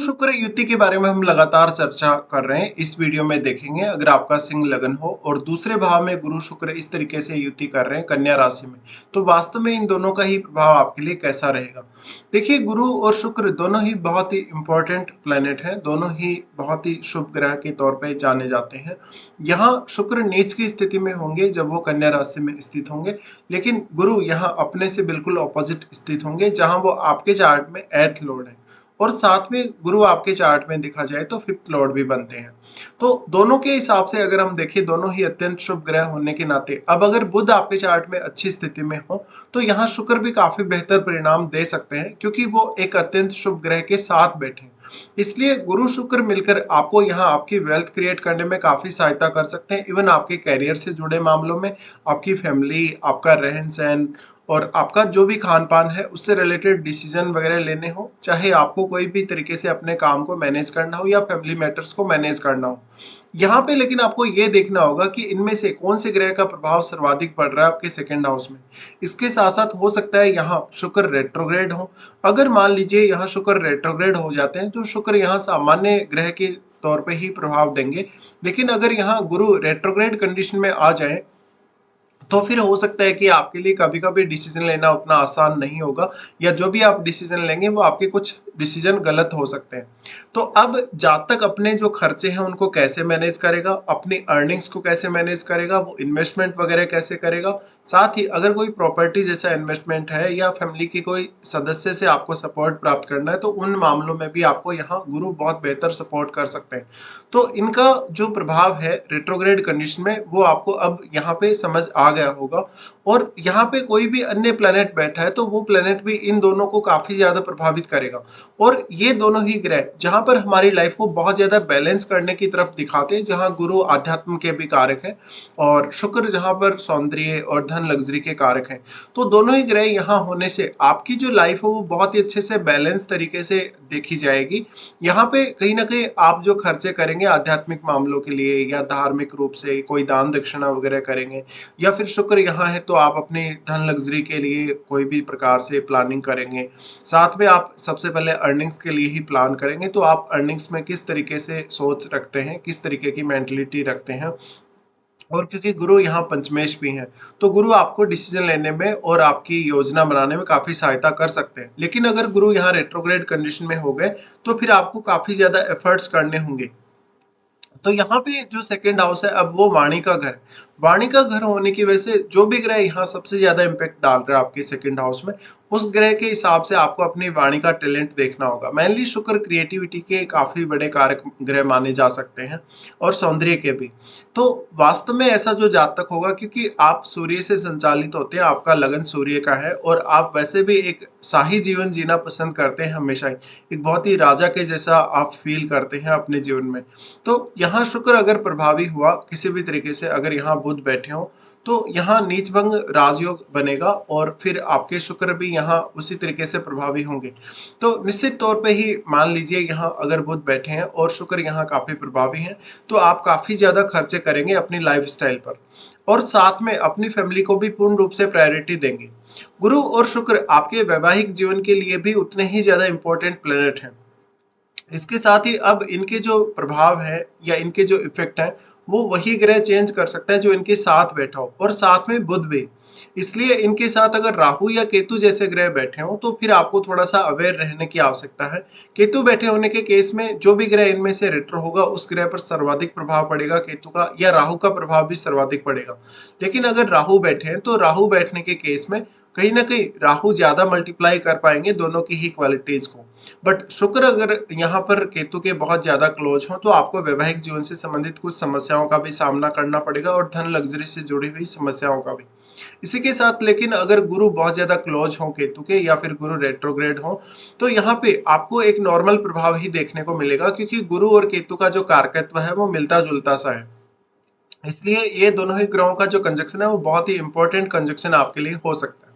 शुक्र युति के बारे में हम लगातार चर्चा कर रहे हैं। इस वीडियो में देखेंगे अगर आपका सिंह लगन हो और दूसरे भाव में गुरु शुक्र इस तरीके से युति कर रहे हैं कन्या राशि में, तो वास्तव में इन दोनों का ही प्रभाव आपके लिए कैसा रहेगा। देखिए, गुरु और शुक्र दोनों ही बहुत ही इंपॉर्टेंट प्लेनेट हैं, दोनों ही बहुत ही शुभ ग्रह के तौर पे जाने जाते हैं। यहाँ शुक्र नीच की स्थिति में होंगे जब वो कन्या राशि में स्थित होंगे, लेकिन गुरु यहाँ अपने से बिल्कुल ऑपोजिट स्थित होंगे जहां वो आपके चार्ट में 8th लॉर्ड है और साथ में गुरु आपके चार्ट में देखा जाए तो 5th लॉर्ड भी बनते हैं। तो दोनों के हिसाब से अगर हम देखें, दोनों ही अत्यंत शुभ ग्रह होने के नाते अब अगर बुध आपके चार्ट में अच्छी स्थिति में हो तो यहाँ शुक्र भी काफी बेहतर परिणाम दे सकते हैं, क्योंकि वो एक अत्यंत शुभ ग्रह के साथ बैठे हैं। इसलिए गुरु शुक्र मिलकर आपको यहाँ आपकी वेल्थ क्रिएट करने में काफी सहायता कर सकते हैं। इवन आपके कैरियर से जुड़े मामलों में, आपकी फैमिली, आपका रहन सहन और आपका जो भी खान पान है उससे रिलेटेड डिसीजन वगैरह लेने हो, चाहे आपको कोई भी तरीके से अपने काम को मैनेज करना हो या फैमिली मैटर्स को मैनेज करना हो यहाँ पे। लेकिन आपको ये देखना होगा कि इनमें से कौन से ग्रह का प्रभाव सर्वाधिक पड़ रहा है आपके सेकंड हाउस में। इसके साथ साथ हो सकता है यहाँ शुक्र रेट्रोग्रेड हो। अगर मान लीजिए यहाँ शुक्र रेट्रोग्रेड हो जाते हैं तो शुक्र यहाँ सामान्य ग्रह के तौर पे ही प्रभाव देंगे, लेकिन अगर यहाँ गुरु रेट्रोग्रेड कंडीशन में आ जाए तो फिर हो सकता है कि आपके लिए कभी कभी डिसीजन लेना उतना आसान नहीं होगा, या जो भी आप डिसीजन लेंगे वो आपके कुछ डिसीजन गलत हो सकते हैं। तो अब जब तक अपने जो खर्चे हैं उनको कैसे मैनेज करेगा, अपनी अर्निंग्स को कैसे मैनेज करेगा, वो इन्वेस्टमेंट वगैरह कैसे करेगा, साथ ही अगर कोई प्रॉपर्टी जैसा इन्वेस्टमेंट है या फैमिली की कोई सदस्य से आपको सपोर्ट प्राप्त करना है तो उन मामलों में भी आपको यहाँ गुरु बहुत बेहतर सपोर्ट कर सकते हैं। तो इनका जो प्रभाव है रेट्रोग्रेड कंडीशन में वो आपको अब यहाँ पे समझ आ गया होगा। और यहाँ पे कोई भी अन्य प्लेनेट बैठा है तो वो प्लेनेट भी इन दोनों को काफी ज्यादा प्रभावित करेगा। और ये दोनों ही ग्रह जहां पर हमारी लाइफ को बहुत ज्यादा बैलेंस करने की तरफ दिखाते हैं, जहां गुरु आध्यात्म के भी कारक है और शुक्र जहां पर सौंदर्य और धन लग्जरी के कारक हैं, तो दोनों ही ग्रह यहाँ होने से आपकी जो लाइफ है वो बहुत ही अच्छे से बैलेंस तरीके से देखी जाएगी। यहाँ पे कहीं ना कहीं आप जो खर्चे करेंगे आध्यात्मिक मामलों के लिए या धार्मिक रूप से कोई दान दक्षिणा वगैरह करेंगे, या फिर शुक्र यहाँ है तो आप अपनी धन लग्जरी के लिए कोई भी प्रकार से प्लानिंग करेंगे। साथ में आप सबसे पहले अर्निंग्स के लिए ही प्लान करेंगे, तो आप अर्निंग्स में किस तरीके से सोच रखते हैं, किस तरीके की मेंटलिटी रखते हैं। और क्योंकि गुरु यहाँ पंचमेश भी हैं तो गुरु आपको डिसीजन लेने में और आपकी योजना बनाने में काफी सहायता कर सकते हैं। लेकिन अगर गुरु यहाँ रेट्रोग्रेड कंडीशन में हो गए तो फिर आपको काफी ज्यादा एफर्ट्स करने होंगे। तो यहाँ पे जो सेकंड हाउस है अब वो वाणी का घर, वाणी का घर होने की वजह से जो भी ग्रह यहाँ सबसे ज्यादा इम्पैक्ट डाल रहा है आपके सेकंड हाउस में, उस ग्रह के हिसाब से आपको अपनी वाणी का टैलेंट देखना होगा। मेनली शुक्र क्रिएटिविटी के काफी बड़े कारक ग्रह माने जा सकते हैं और सौंदर्य के भी। तो वास्तव में ऐसा जो जातक होगा, क्योंकि आप सूर्य से संचालित होते हैं, आपका लगन सूर्य का है और आप वैसे भी एक शाही जीवन जीना पसंद करते हैं हमेशा ही, एक बहुत ही राजा के जैसा आप फील करते हैं अपने जीवन में। तो यहाँ शुक्र अगर प्रभावी हुआ किसी भी तरीके से, अगर यहाँ बुध बैठे हो तो यहाँ नीच भंग राजयोग बनेगा और फिर आपके शुक्र भी यहाँ उसी तरीके से प्रभावी होंगे। तो निश्चित तौर पे ही मान लीजिए यहाँ अगर बुध बैठे हैं और शुक्र यहाँ काफी प्रभावी हैं तो आप काफी ज्यादा खर्चे करेंगे अपनी लाइफस्टाइल पर और साथ में अपनी फैमिली को भी पूर्ण रूप से प्रायोरिटी देंगे। गुरु और शुक्र आपके वैवाहिक जीवन के लिए भी उतने ही ज्यादा इंपॉर्टेंट प्लेनेट हैं। इसके साथ ही अब इनके जो प्रभाव है या इनके जो इफेक्ट है वो वही ग्रह चेंज कर सकता है जो इनके साथ बैठा हो, और साथ में बुध भी। इसलिए इनके साथ अगर राहु या केतु जैसे ग्रह बैठे हो तो फिर आपको थोड़ा सा अवेयर रहने की आवश्यकता है। केतु बैठे होने के केस में जो भी ग्रह इनमें से रेट्रो होगा उस ग्रह पर सर्वाधिक प्रभाव पड़ेगा केतु का, या राहु का प्रभाव भी सर्वाधिक पड़ेगा। लेकिन अगर राहु बैठे हैं तो राहु बैठने के केस में कहीं ना कहीं राहु ज्यादा मल्टीप्लाई कर पाएंगे दोनों की ही क्वालिटीज को। बट शुक्र अगर यहाँ पर केतु के बहुत ज्यादा क्लोज हो तो आपको वैवाहिक जीवन से संबंधित कुछ समस्याओं का भी सामना करना पड़ेगा और धन लग्जरी से जुड़ी हुई समस्याओं का भी। इसी के साथ लेकिन अगर गुरु बहुत ज्यादा क्लोज हो केतु के या फिर गुरु रेट्रोग्रेड हो तो यहाँ पे आपको एक नॉर्मल प्रभाव ही देखने को मिलेगा, क्योंकि गुरु और केतु का जो कारकत्व है वो मिलता जुलता सा है। इसलिए ये दोनों ही ग्रहों का जो कंजक्शन है वो बहुत ही इंपॉर्टेंट कंजक्शन आपके लिए हो सकता है।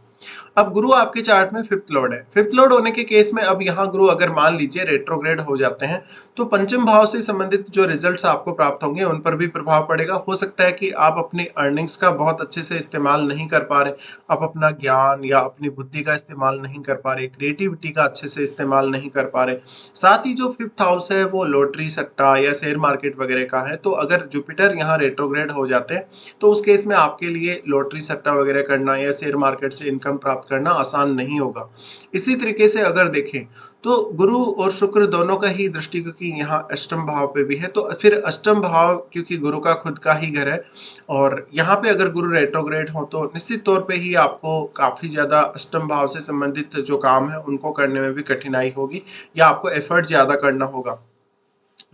अब गुरु आपके चार्ट में फिफ्थ लॉर्ड है। फिफ्थ लॉर्ड होने के केस में अब यहाँ गुरु अगर मान लीजिए रेट्रोग्रेड हो जाते हैं तो पंचम भाव से संबंधित जो रिजल्ट्स आपको प्राप्त होंगे उन पर भी प्रभाव पड़ेगा। हो सकता है कि आप अपनी अर्निंग्स का बहुत अच्छे से इस्तेमाल नहीं कर पा रहे, आप अपना ज्ञान या अपनी बुद्धि का इस्तेमाल नहीं कर पा रहे, क्रिएटिविटी का अच्छे से इस्तेमाल नहीं कर पा रहे। साथ ही जो फिफ्थ हाउस है वो लॉटरी सट्टा या शेयर मार्केट वगैरह का है, तो अगर जुपिटर यहाँ रेट्रोग्रेड हो जाते हैं तो उस केस में आपके लिए लॉटरी सट्टा वगैरह करना या शेयर मार्केट से इनकम प्राप्त करना आसान नहीं होगा। इसी तरीके से अगर देखें तो गुरु और शुक्र दोनों का ही दृष्टि, क्योंकि यहाँ अष्टम भाव पे भी है, तो फिर अष्टम भाव क्योंकि गुरु का खुद का ही घर है और यहाँ पे अगर गुरु रेट्रोग्रेड हो तो निश्चित तौर पे ही आपको काफी ज्यादा अष्टम भाव से संबंधित जो काम है उनको करने में भी कठिनाई होगी या आपको एफर्ट ज्यादा करना होगा।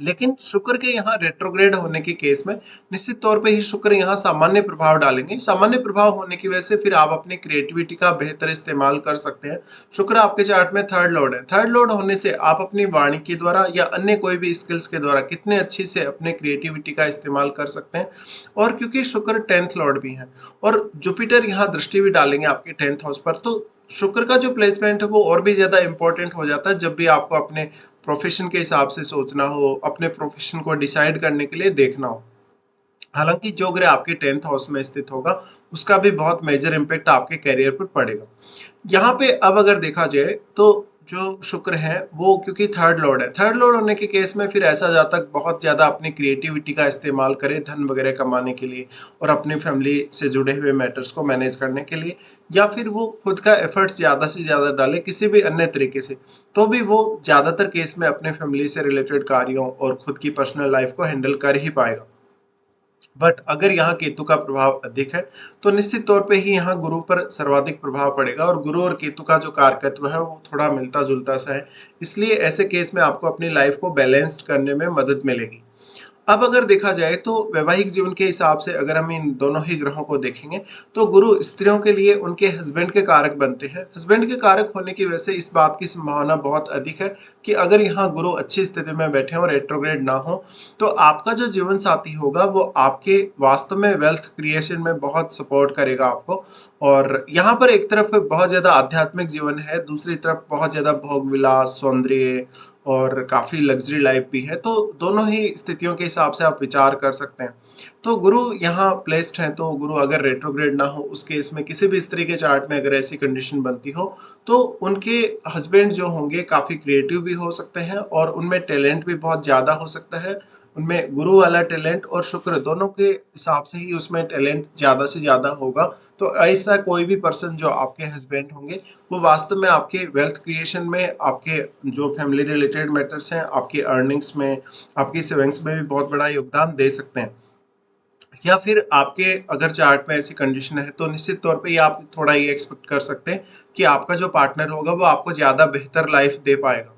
लेकिन शुक्र के यहाँ रेट्रोग्रेड होने के केस में निश्चित तौर पे ही शुक्र यहाँ सामान्य प्रभाव डालेंगे। सामान्य प्रभाव होने की वजह से फिर आप अपनी क्रिएटिविटी का बेहतर इस्तेमाल कर सकते हैं। शुक्र आपके चार्ट में थर्ड लॉर्ड है। थर्ड लॉर्ड होने से आप अपनी वाणी के द्वारा या अन्य कोई भी स्किल्स के द्वारा कितने अच्छे से अपने क्रिएटिविटी का इस्तेमाल कर सकते हैं। और क्योंकि शुक्र 10th लॉर्ड भी है और जुपिटर यहाँ दृष्टि भी डालेंगे आपके 10th हाउस पर, तो शुक्र का जो प्लेसमेंट है वो और भी ज्यादा इंपॉर्टेंट हो जाता है जब भी आपको अपने प्रोफेशन के हिसाब से सोचना हो, अपने प्रोफेशन को डिसाइड करने के लिए देखना हो। हालांकि जो ग्रह आपके 10th हाउस में स्थित होगा उसका भी बहुत मेजर इम्पैक्ट आपके करियर पर पड़ेगा। यहाँ पे अब अगर देखा जाए तो जो शुक्र है वो क्योंकि थर्ड लॉर्ड है, थर्ड लॉर्ड होने के केस में फिर ऐसा जातक बहुत ज्यादा अपनी क्रिएटिविटी का इस्तेमाल करे धन वगैरह कमाने के लिए और अपनी फैमिली से जुड़े हुए मैटर्स को मैनेज करने के लिए, या फिर वो खुद का एफर्ट्स ज्यादा से ज्यादा डाले किसी भी अन्य तरीके से, तो भी वो ज्यादातर केस में अपने फैमिली से रिलेटेड कार्यों और खुद की पर्सनल लाइफ को हैंडल कर ही पाएगा। बट अगर यहाँ केतु का प्रभाव अधिक है तो निश्चित तौर पे ही यहाँ गुरु पर सर्वाधिक प्रभाव पड़ेगा और गुरु और केतु का जो कारकत्व है वो थोड़ा मिलता जुलता सा है, इसलिए ऐसे केस में आपको अपनी लाइफ को बैलेंस्ड करने में मदद मिलेगी। अब अगर देखा जाए तो वैवाहिक जीवन के हिसाब से अगर हम इन दोनों ही ग्रहों को देखेंगे तो गुरु स्त्रियों के लिए उनके हस्बैंड के कारक बनते हैं। हस्बैंड के कारक होने की वजह से इस बात की संभावना बहुत अधिक है कि अगर यहाँ गुरु अच्छी स्थिति में बैठे और रेट्रोग्रेड ना हो तो आपका जो जीवन साथी होगा वो आपके वास्तव में वेल्थ क्रिएशन में बहुत सपोर्ट करेगा आपको। और यहाँ पर एक तरफ बहुत ज्यादा आध्यात्मिक जीवन है, दूसरी तरफ बहुत ज्यादा भोग विलास सौंदर्य और काफी लग्जरी लाइफ भी है, तो दोनों ही स्थितियों के हिसाब से आप विचार कर सकते हैं। तो गुरु यहाँ प्लेस्ड है, तो गुरु अगर रेट्रोग्रेड ना हो उस केस में किसी भी स्त्री के चार्ट में अगर ऐसी कंडीशन बनती हो तो उनके हस्बैंड जो होंगे काफी क्रिएटिव भी हो सकते हैं और उनमें टैलेंट भी बहुत ज्यादा हो सकता है। उनमें गुरु वाला टैलेंट और शुक्र दोनों के हिसाब से ही उसमें टैलेंट ज्यादा से ज्यादा होगा। तो ऐसा कोई भी पर्सन जो आपके हस्बैंड होंगे वो वास्तव में आपके वेल्थ क्रिएशन में, आपके जो फैमिली रिलेटेड मैटर्स हैं, आपकी अर्निंग्स में, आपकी सेविंग्स में भी बहुत बड़ा योगदान दे सकते हैं। या फिर आपके अगर चार्ट में ऐसी कंडीशन है तो निश्चित तौर पे ये आप थोड़ा ये एक्सपेक्ट कर सकते हैं कि आपका जो पार्टनर होगा वो आपको ज्यादा बेहतर लाइफ दे पाएगा।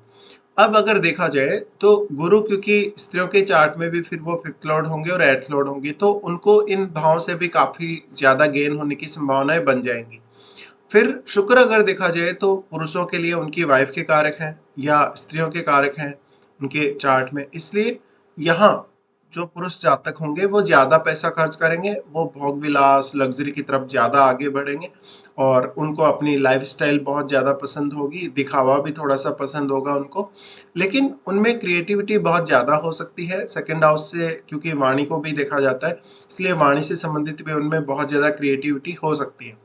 अब अगर देखा जाए तो गुरु क्योंकि स्त्रियों के चार्ट में भी फिर वो फिफ्थ लॉर्ड होंगे और एट्थ लॉर्ड होंगे तो उनको इन भावों से भी काफी ज्यादा गेन होने की संभावनाएं बन जाएंगी। फिर शुक्र अगर देखा जाए तो पुरुषों के लिए उनकी वाइफ के कारक हैं या स्त्रियों के कारक हैं उनके चार्ट में, इसलिए यहाँ जो पुरुष जातक होंगे वो ज्यादा पैसा खर्च करेंगे, वो भोग विलास लग्जरी की तरफ ज्यादा आगे बढ़ेंगे और उनको अपनी लाइफस्टाइल बहुत ज्यादा पसंद होगी, दिखावा भी थोड़ा सा पसंद होगा उनको। लेकिन उनमें क्रिएटिविटी बहुत ज्यादा हो सकती है, सेकंड हाउस से क्योंकि वाणी को भी देखा जाता है इसलिए वाणी से संबंधित भी उनमें बहुत ज्यादा क्रिएटिविटी हो सकती है।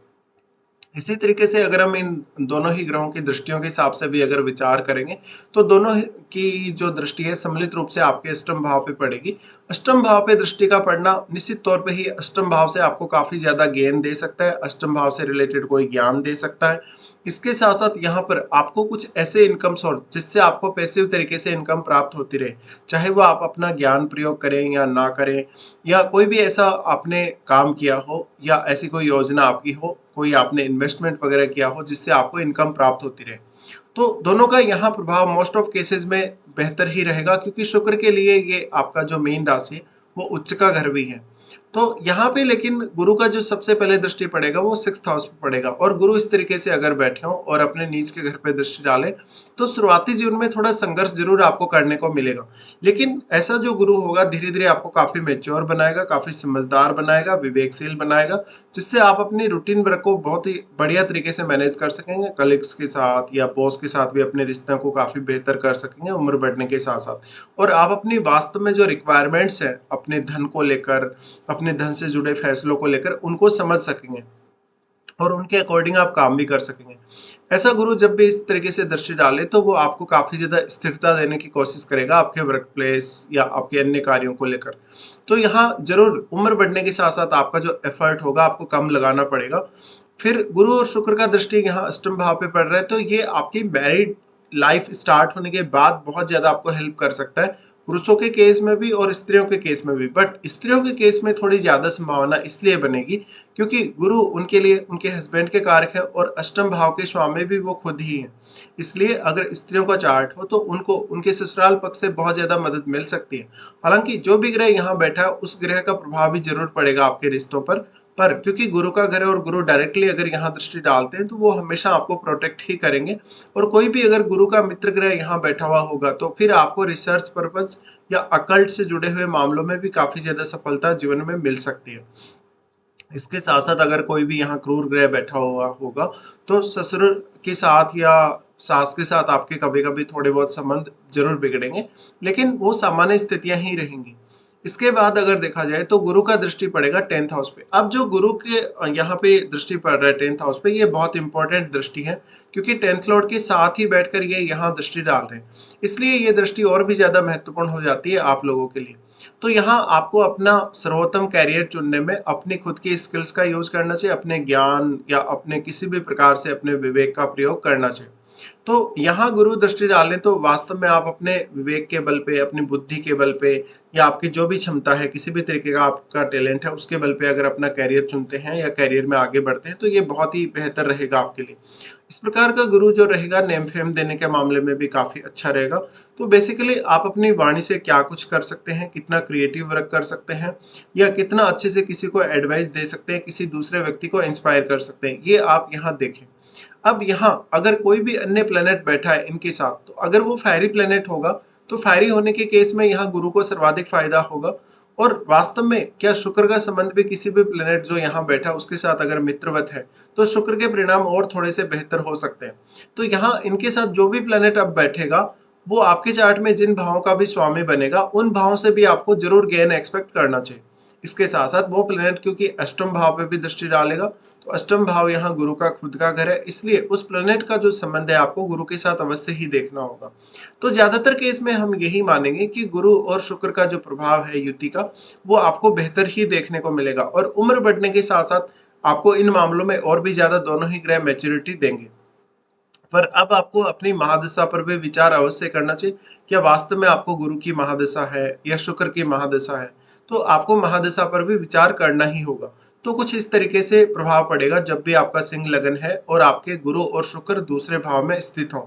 इसी तरीके से अगर हम इन दोनों ही ग्रहों की दृष्टियों के हिसाब से भी अगर विचार करेंगे तो दोनों की जो दृष्टि है सम्मिलित रूप से आपके अष्टम भाव पे पड़ेगी। अष्टम भाव पे दृष्टि का पड़ना निश्चित तौर पे ही अष्टम भाव से आपको काफी ज्यादा ज्ञान दे सकता है, अष्टम भाव से रिलेटेड कोई ज्ञान दे सकता है। इसके साथ साथ यहाँ पर आपको कुछ ऐसे इनकम सोर्स जिससे आपको पैसिव तरीके से इनकम प्राप्त होती रहे, चाहे वो आप अपना ज्ञान प्रयोग करें या ना करें, या कोई भी ऐसा आपने काम किया हो या ऐसी कोई योजना आपकी हो, कोई आपने इन्वेस्टमेंट वगैरह किया हो जिससे आपको इनकम प्राप्त होती रहे। तो दोनों का यहाँ प्रभाव मोस्ट ऑफ केसेस में बेहतर ही रहेगा क्योंकि शुक्र के लिए ये आपका जो मेन राशि है वो उच्च का घर भी है। तो यहाँ पे लेकिन गुरु का जो सबसे पहले दृष्टि पड़ेगा वो 6th हाउस पे पड़ेगा, और गुरु इस तरीके से अगर बैठे हो और अपने नीच के घर पे दृष्टि डाले तो शुरुआती जीवन में थोड़ा संघर्ष जरूर आपको करने को मिलेगा, लेकिन ऐसा जो गुरु होगा धीरे धीरे आपको काफी मेच्योर बनाएगा, काफी समझदार बनाएगा, विवेकशील बनाएगा, जिससे आप अपनी रूटीन वर्क को बहुत ही बढ़िया तरीके से मैनेज कर सकेंगे, कलीग्स के साथ या बॉस के साथ भी अपने रिश्तों को काफी बेहतर कर सकेंगे उम्र बढ़ने के साथ साथ। और आप अपनी वास्तव में जो रिक्वायरमेंट्स है अपने धन को लेकर, अपने धन से जुड़े फैसलों को लेकर उनको समझ सकेंगे और उनके अकॉर्डिंग आप काम भी कर सकेंगे। ऐसा गुरु जब भी इस तरीके से दृष्टि डाले तो वो आपको काफी ज्यादा स्थिरता देने की कोशिश करेगा आपके वर्क प्लेस या आपके अन्य कार्यों को लेकर। तो यहाँ जरूर उम्र बढ़ने के साथ साथ आपका जो एफर्ट होगा आपको कम लगाना पड़ेगा। फिर गुरु और शुक्र का दृष्टि यहाँ अष्टम भाव पे पड़ रहा है, तो ये आपकी मैरिड लाइफ स्टार्ट होने के बाद बहुत ज्यादा आपको हेल्प कर सकता है, पुरुषों के केस में भी और स्त्रियों के केस में भी। बट स्त्रियों के केस में थोड़ी ज्यादा संभावना इसलिए बनेगी क्योंकि गुरु उनके लिए उनके हस्बैंड के कारक है और अष्टम भाव के स्वामी भी वो खुद ही हैं। इसलिए अगर स्त्रियों का चार्ट हो तो उनको उनके ससुराल पक्ष से बहुत ज्यादा मदद मिल सकती है। हालांकि जो भी ग्रह यहाँ बैठा है उस ग्रह का प्रभाव भी जरूर पड़ेगा आपके रिश्तों पर क्योंकि गुरु का घर है और गुरु डायरेक्टली अगर यहाँ दृष्टि डालते हैं तो वो हमेशा आपको प्रोटेक्ट ही करेंगे। और कोई भी अगर गुरु का मित्र ग्रह यहाँ बैठा हुआ होगा तो फिर आपको रिसर्च पर्पज या अकल्ट से जुड़े हुए मामलों में भी काफी ज्यादा सफलता जीवन में मिल सकती है। इसके साथ साथ अगर कोई भी यहाँ क्रूर ग्रह बैठा हुआ होगा तो ससुर के साथ या सास के साथ आपके कभी कभी थोड़े बहुत संबंध जरूर बिगड़ेंगे, लेकिन वो सामान्य स्थितियां ही रहेंगी। इसके बाद अगर देखा जाए तो गुरु का दृष्टि पड़ेगा 10th हाउस पे। अब जो गुरु के यहाँ पे दृष्टि पड़ रहा है 10th हाउस पे, ये बहुत इंपॉर्टेंट दृष्टि है क्योंकि 10th लॉर्ड के साथ ही बैठकर ये यहाँ दृष्टि डाल रहे हैं, इसलिए ये दृष्टि और भी ज्यादा महत्वपूर्ण हो जाती है आप लोगों के लिए। तो यहाँ आपको अपना सर्वोत्तम कैरियर चुनने में अपनी खुद की स्किल्स का यूज करना चाहिए, अपने ज्ञान या अपने किसी भी प्रकार से अपने विवेक का प्रयोग करना चाहिए। तो यहाँ गुरु दृष्टि डालें तो वास्तव में आप अपने विवेक के बल पे, अपनी बुद्धि के बल पे या आपकी जो भी क्षमता है, किसी भी तरीके का आपका टैलेंट है उसके बल पे अगर अपना कैरियर चुनते हैं या कैरियर में आगे बढ़ते हैं तो ये बहुत ही बेहतर रहेगा आपके लिए। इस प्रकार का गुरु जो रहेगा नेम फेम देने के मामले में भी काफी अच्छा रहेगा। तो बेसिकली आप अपनी वाणी से क्या कुछ कर सकते हैं, कितना क्रिएटिव वर्क कर सकते हैं या कितना अच्छे से किसी को एडवाइस दे सकते हैं, किसी दूसरे व्यक्ति को इंस्पायर कर सकते हैं, ये आप यहाँ देखें। अब यहाँ अगर कोई भी अन्य प्लेनेट बैठा है इनके साथ, तो अगर वो फायरी प्लेनेट होगा तो फायरी होने के केस में यहाँ गुरु को सर्वाधिक फायदा होगा। और वास्तव में क्या शुक्र का संबंध भी किसी भी प्लेनेट जो यहाँ बैठा उसके साथ अगर मित्रवत है तो शुक्र के परिणाम और थोड़े से बेहतर हो सकते हैं। तो यहाँ इनके साथ जो भी प्लेनेट अब बैठेगा वो आपके चार्ट में जिन भावों का भी स्वामी बनेगा उन भावों से भी आपको जरूर गेन एक्सपेक्ट करना चाहिए। इसके साथ साथ वो प्लेनेट क्योंकि अष्टम भाव पे भी दृष्टि डालेगा तो अष्टम भाव यहाँ गुरु का खुद का घर है, इसलिए उस प्लेनेट का जो संबंध है आपको गुरु के साथ अवश्य ही देखना होगा। तो ज्यादातर केस में हम यही मानेंगे कि गुरु और शुक्र का जो प्रभाव है युति का वो आपको बेहतर ही देखने को मिलेगा और उम्र बढ़ने के साथ साथ आपको इन मामलों में और भी ज्यादा दोनों ही ग्रह मैच्योरिटी देंगे। पर अब आपको अपनी महादशा पर भी विचार अवश्य करना चाहिए, क्या वास्तव में आपको गुरु की महादशा है या शुक्र की महादशा है। तो आपको महादशा पर भी विचार करना ही होगा। तो कुछ इस तरीके से प्रभाव पड़ेगा जब भी आपका सिंह लगन है और आपके गुरु और शुक्र दूसरे भाव में स्थित हों।